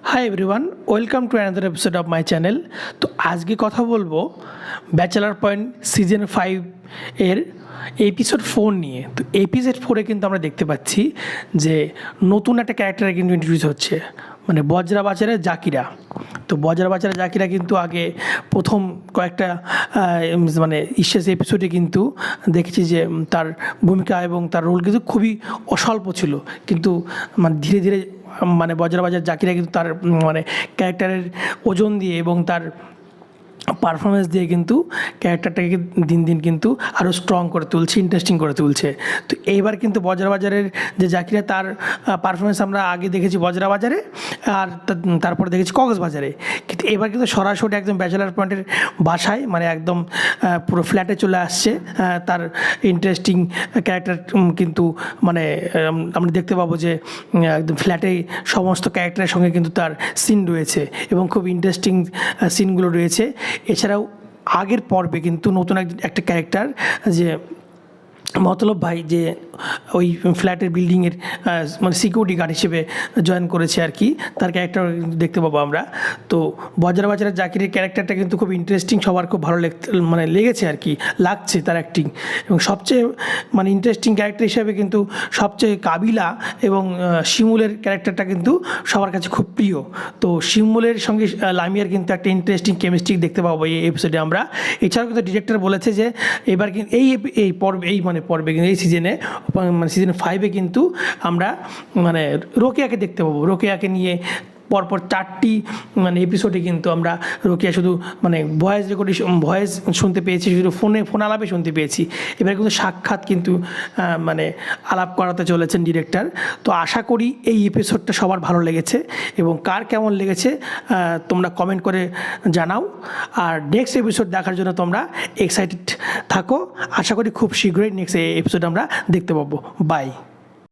Hi everyone, welcome to another episode of my channel. তো আজকে কথা বলবো ব্যাচেলার পয়েন্ট সিজন 5 এর এপিসোড 4 নিয়ে। তো এপিসোড 4-এ কিন্তু আমরা দেখতে পাচ্ছি যে নতুন একটা ক্যারেক্টার কিন্তু ইন্ট্রোডিউস হচ্ছে, মানে বজরা বাজারের জাকিরা। তো বজরা বাজারের জাকিরা কিন্তু আগে প্রথম কয়েকটা মানে শেষ এপিসোডে কিন্তু দেখেছি যে তার ভূমিকা এবং তার রোল কিন্তু খুবই অস্বল্প ছিল, কিন্তু মানে ধীরে ধীরে মানে বজরা বাজার জাকিরা কিন্তু তার মানে ক্যারেক্টারের ওজন দিয়ে এবং তার পারফরমেন্স দিয়ে কিন্তু ক্যারেক্টারটাকে দিন দিন কিন্তু আরও স্ট্রং করে তুলছে, ইন্টারেস্টিং করে তুলছে। তো এইবার কিন্তু বজরা বাজারের যে জাকিরা, তার পারফরমেন্স আমরা আগে দেখেছি বজরা বাজারে, আর তারপরে দেখেছি কক্সবাজারে। কিন্তু এবার কিন্তু সরাসরি একদম ব্যাচেলার পয়েন্টের বাসায়, মানে একদম পুরো ফ্ল্যাটে চলে আসছে। তার ইন্টারেস্টিং ক্যারেক্টার কিন্তু মানে আমরা দেখতে পাবো যে একদম ফ্ল্যাটে সমস্ত ক্যারেক্টারের সঙ্গে কিন্তু তার সিন রয়েছে এবং খুব ইন্টারেস্টিং সিনগুলো রয়েছে। এছাড়াও আগের পর্বে কিন্তু নতুন একটা ক্যারেক্টার যে মতলব ভাই, যে ওই ফ্ল্যাটের বিল্ডিংয়ের মানে সিকিউরিটি গার্ড হিসেবে জয়েন করেছে আর কি, তার ক্যারেক্টার দেখতে পাবো আমরা। তো বজরা বাজারের জাকিরের ক্যারেক্টারটা কিন্তু খুব ইন্টারেস্টিং, সবার খুব ভালো মানে লেগেছে আর কি, লাগছে তার অ্যাক্টিং। এবং সবচেয়ে মানে ইন্টারেস্টিং ক্যারেক্টার হিসেবে কিন্তু সবচেয়ে কাবিলা এবং শিমুলের ক্যারেক্টারটা কিন্তু সবার কাছে খুব প্রিয়। তো শিমুলের সঙ্গে লামিয়ার কিন্তু একটা ইন্টারেস্টিং কেমিস্ট্রি দেখতে পাবো এই এপিসোডে আমরা। এছাড়াও কিন্তু ডিরেক্টর বলেছে যে এবার কিন্তু এই পর্বে পর্বে কিন্তু এই সিজনে মানে সিজন 5-এ কিন্তু আমরা মানে রোকেয়াকে দেখতে পাবো। রোকেয়াকে নিয়ে পরপর 4টি মানে এপিসোডে কিন্তু আমরা রোকেয়া শুধু মানে ভয়েস শুনতে পেয়েছি, শুধু ফোন আলাপে শুনতে পেয়েছি। এবার কিন্তু সাক্ষাৎ কিন্তু মানে আলাপ করাতে চলেছেন ডিরেক্টর। তো আশা করি এই এপিসোডটা সবার ভালো লেগেছে, এবং কার কেমন লেগেছে তোমরা কমেন্ট করে জানাও। আর নেক্সট এপিসোড দেখার জন্য তোমরা এক্সাইটেড থাকো। আশা করি খুব শীঘ্রই নেক্সট এপিসোড আমরা দেখতে পাবো। বাই।